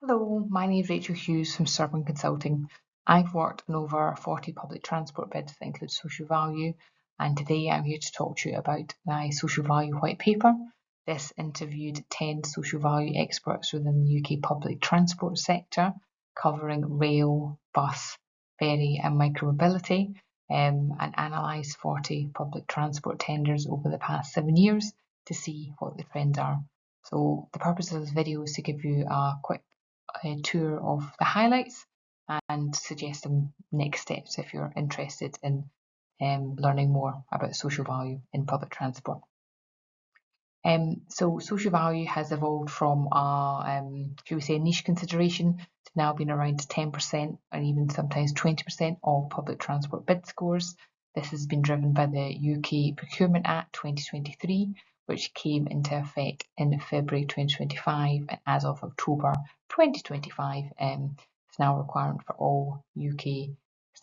Hello, my name is Rachel Hughes from Surbon Consulting. I've worked on over 40 public transport bids that include social value, and today I'm here to talk to you about my social value white paper. This interviewed 10 social value experts within the UK public transport sector, covering rail, bus, ferry and micromobility, and analysed 40 public transport tenders over the past 7 years to see what the trends are. So the purpose of this video is to give you a quick tour of the highlights and suggest some next steps if you're interested in learning more about social value in public transport. So social value has evolved from a, should we say, a niche consideration to now being around 10% and even sometimes 20% of public transport bid scores. This has been driven by the UK Procurement Act 2023, which came into effect in February 2025, and as of October 2025, it's now a requirement for all UK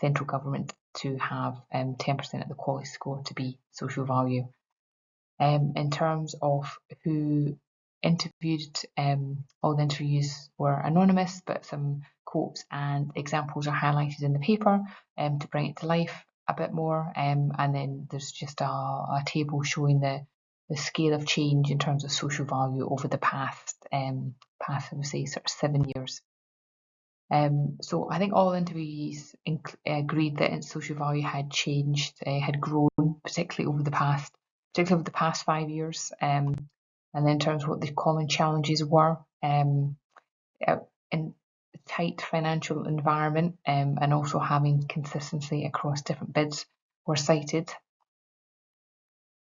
central government to have 10% of the quality score to be social value. In terms of who interviewed, all the interviews were anonymous, but some quotes and examples are highlighted in the paper to bring it to life a bit more. And then there's just a table showing the scale of change in terms of social value over the past, I would say, sort of 7 years. So I think all interviewees agreed that social value had changed, had grown, particularly over the past 5 years. And then in terms of what the common challenges were, in a tight financial environment, and also having consistency across different bids were cited.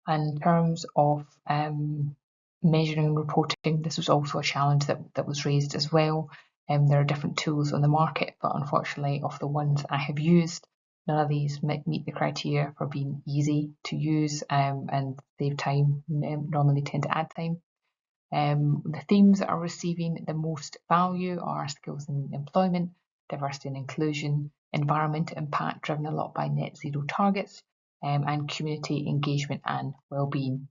And in terms of measuring and reporting, this was also a challenge that was raised as well. There are different tools on the market, but unfortunately, of the ones I have used, none of these meet the criteria for being easy to use and save time, normally tend to add time. The themes that are receiving the most value are skills and employment, diversity and inclusion, environmental impact driven a lot by net zero targets, and community engagement and wellbeing.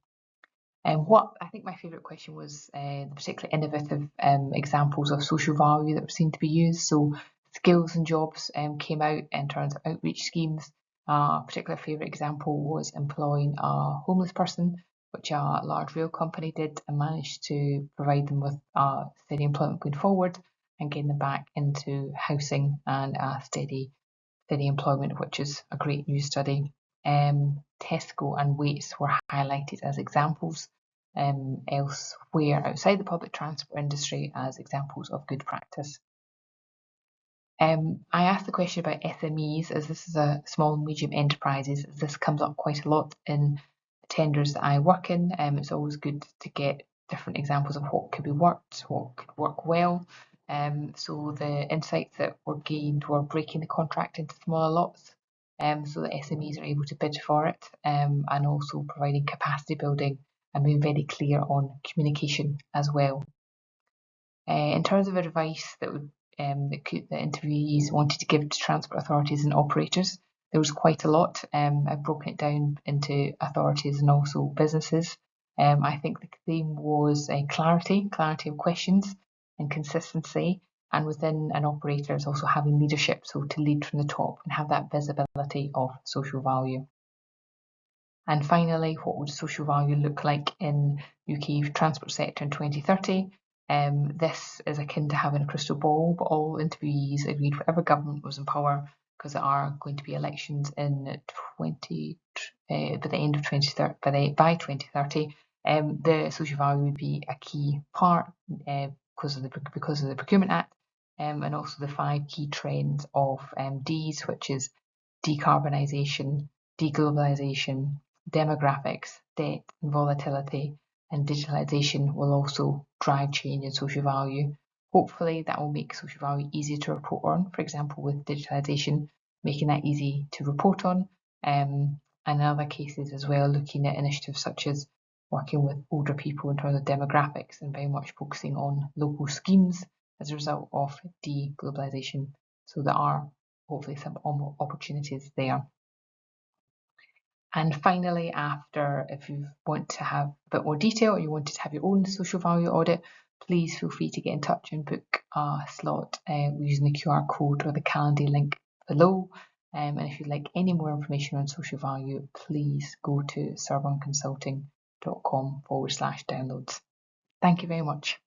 What I think my favourite question was the particularly innovative examples of social value that were seen to be used. So skills and jobs came out in terms of outreach schemes. A particular favourite example was employing a homeless person, which a large rail company did and managed to provide them with steady employment going forward and getting them back into housing and steady employment, which is a great news study. Tesco and Waits were highlighted as examples elsewhere outside the public transport industry as examples of good practice. I asked the question about SMEs, as this is a small and medium enterprises. This comes up quite a lot in tenders that I work in. It's always good to get different examples of what could be worked, what could work well. So the insights that were gained were breaking the contract into smaller lots, so that SMEs are able to bid for it, and also providing capacity building and being very clear on communication as well. In terms of advice that the interviewees wanted to give to transport authorities and operators, there was quite a lot. I've broken it down into authorities and also businesses. I think the theme was clarity of questions and consistency, and within an operator is also having leadership, so to lead from the top and have that visibility of social value. And finally, what would social value look like in UK transport sector in 2030? This is akin to having a crystal ball, but all interviewees agreed whatever government was in power, because there are going to be elections in by the end of 2030, by 2030, the social value would be a key part because of the Procurement Act, and also the 5 key trends of Ds, which is decarbonisation, deglobalisation, demographics, debt and volatility, and digitalisation will also drive change in social value. Hopefully that will make social value easier to report on, for example with digitalisation, making that easy to report on, and in other cases as well, looking at initiatives such as working with older people in terms of demographics and very much focusing on local schemes as a result of deglobalisation. So there are hopefully some opportunities there. And finally, if you want to have a bit more detail or you wanted to have your own social value audit, please feel free to get in touch and book a slot using the QR code or the Calendly link below. And if you'd like any more information on social value, please go to surbonconsulting.com/downloads. Thank you very much.